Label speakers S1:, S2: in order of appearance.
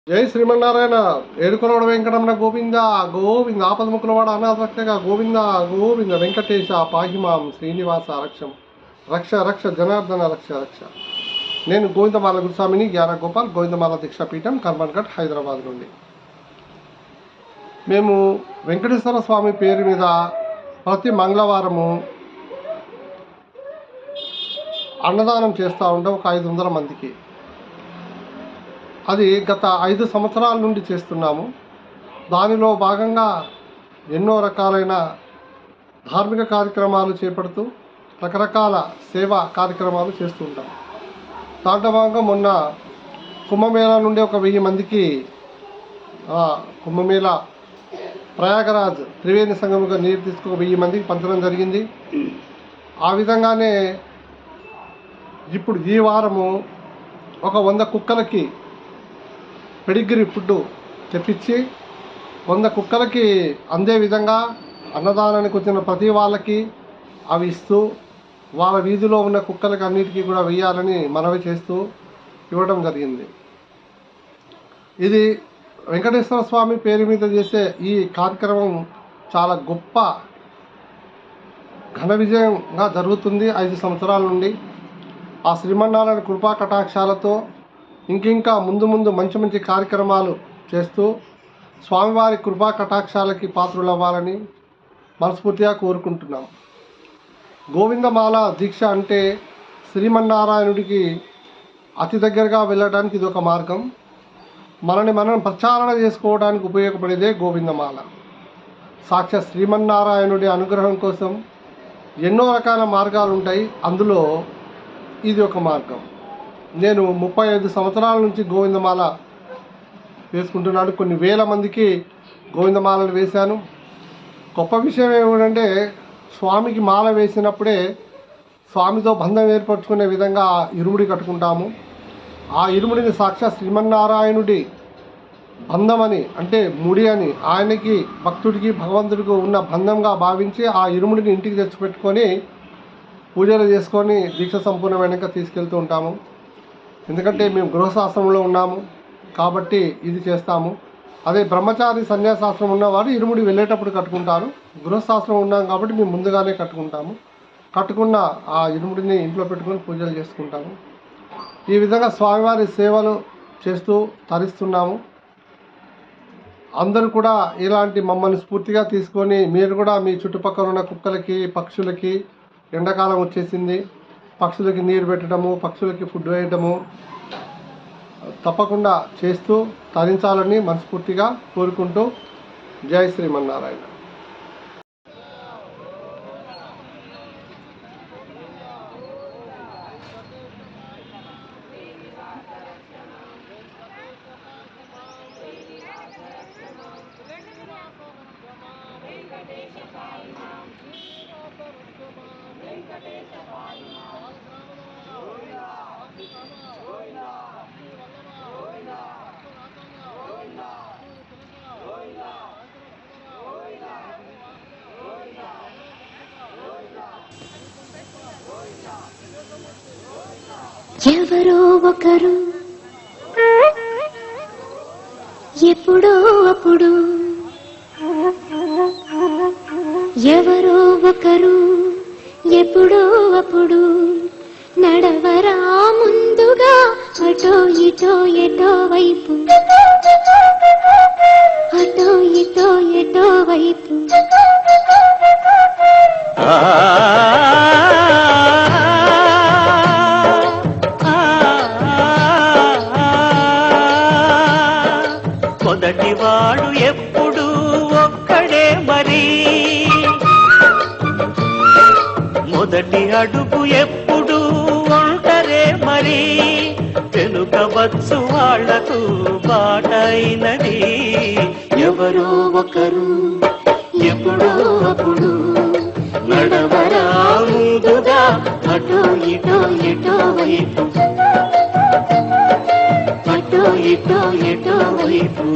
S1: జై శ్రీమన్నారాయణ. ఏడుకొనోడ వెంకటరమణ గోవింద గోవింద. ఆపదముకులవాడ అనాథరక్షగా గోవింద గోవింద. వెంకటేశ పాహిమాం శ్రీనివాస రక్షం రక్ష రక్ష జనార్దన రక్ష రక్ష. నేను గోవిందమాల గురుస్వామిని జ్ఞాన గోపాల్, గోవిందమాల దీక్షాపీఠం, కర్మన్ఘట్, హైదరాబాద్ నుండి. మేము వెంకటేశ్వర స్వామి పేరు మీద ప్రతి మంగళవారము అన్నదానం చేస్తూ ఉంటాం, ఒక 500 మందికి. అది గత 5 సంవత్సరాల నుండి చేస్తున్నాము. దానిలో భాగంగా ఎన్నో రకాలైన ధార్మిక కార్యక్రమాలు చేపడుతూ రకరకాల సేవా కార్యక్రమాలు చేస్తూ ఉంటాం. దాంట్లో భాగంగా మొన్న కుంభమేళా నుండి ఒక 1000 మందికి కుంభమేళా ప్రయాగరాజ్ త్రివేణి సంగముగా నీరు తీసుకు 1000 మందికి పంచడం జరిగింది. ఆ విధంగానే ఇప్పుడు ఈ వారము ఒక 100 కుక్కలకి పెడిగ్రీ ఫుడ్ తెప్పించి 100 కుక్కలకి అందే విధంగా అన్నదానానికి వచ్చిన ప్రతి వాళ్ళకి అవి ఇస్తూ వాళ్ళ వీధిలో ఉన్న కుక్కలకి అన్నిటికీ కూడా వేయాలని మనవి చేస్తూ ఇవ్వడం జరిగింది. ఇది వెంకటేశ్వర స్వామి పేరు మీద చేసే ఈ కార్యక్రమం చాలా గొప్ప ఘన విజయంగా జరుగుతుంది 5 సంవత్సరాల నుండి. ఆ శ్రీమన్నారాయణ కృపా కటాక్షాలతో ఇంకింకా ముందు ముందు మంచి మంచి కార్యక్రమాలు చేస్తూ స్వామివారి కృపా కటాక్షాలకి పాత్రులవ్వాలని మనస్ఫూర్తిగా కోరుకుంటున్నాం. గోవిందమాల దీక్ష అంటే శ్రీమన్నారాయణుడికి అతి దగ్గరగా వెళ్ళడానికి ఇది ఒక మార్గం. మనం ప్రచారణ చేసుకోవడానికి ఉపయోగపడేదే గోవిందమాల. సాక్షాత్ శ్రీమన్నారాయణుడి అనుగ్రహం కోసం ఎన్నో రకాల మార్గాలు ఉంటాయి, అందులో ఇది ఒక మార్గం. నేను 35 సంవత్సరాల నుంచి గోవిందమాల వేసుకుంటున్నాను. కొన్ని వేల మందికి గోవిందమాలలు వేశాను. గొప్ప విషయం ఏమిటంటే స్వామికి మాల వేసినప్పుడే స్వామితో బంధం ఏర్పరచుకునే విధంగా ఇరుముడి కట్టుకుంటాము. ఆ ఇరుముడిని సాక్షాత్ శ్రీమన్నారాయణుడి బంధమని, అంటే ముడి అని, ఆయనకి భక్తుడికి భగవంతుడికి ఉన్న బంధంగా భావించి ఆ ఇరుముడిని ఇంటికి తెచ్చిపెట్టుకొని పూజలు చేసుకొని దీక్ష సంపూర్ణమైనాక తీసుకెళ్తూ ఉంటాము. ఎందుకంటే మేము గృహశాస్త్రంలో ఉన్నాము కాబట్టి ఇది చేస్తాము. అదే బ్రహ్మచారి సన్యాసాస్త్రం ఉన్నవారు ఇరుముడి వెళ్ళేటప్పుడు కట్టుకుంటారు. గృహశాస్త్రం ఉన్నాం కాబట్టి మేము ముందుగానే కట్టుకుంటాము. కట్టుకున్న ఆ ఇరుముడిని ఇంట్లో పెట్టుకొని పూజలు చేసుకుంటాము. ఈ విధంగా స్వామివారి సేవలు చేస్తూ తరిస్తున్నాము. అందరూ కూడా ఇలాంటి మమ్మల్ని స్ఫూర్తిగా తీసుకొని మీరు కూడా మీ చుట్టుపక్కల ఉన్న కుక్కలకి, పక్షులకి, ఎండాకాలం వచ్చేసింది, పక్షులకి నీరు పెట్టడము, పక్షులకి ఫుడ్ వేయడము తప్పకుండా చేస్తూ తరించాలని మనస్ఫూర్తిగా కోరుకుంటూ జై శ్రీమన్నారాయణ.
S2: ఎవరో ఒకరు ఎప్పుడో అప్పుడు, ఎవరో ఒకరు ఎప్పుడో అప్పుడు నడవరా ముందుగా అటో ఇటో ఎటో వైపు, అటో ఇటో ఎటో వైపు.
S3: మొదటివాడు ఎప్పుడు ఒక్కడే మరి, మొదటి అడుగు ఎప్పుడు ఒంటరే మరి, తెలుగవచ్చు వాళ్లకు బాటైనది. ఎవరో ఒకరు ఎప్పుడో అప్పుడు నడవరా ముందుగా అటో ఇటో ఎటో వైపు, అటో ఇటో ఎటో వైపు.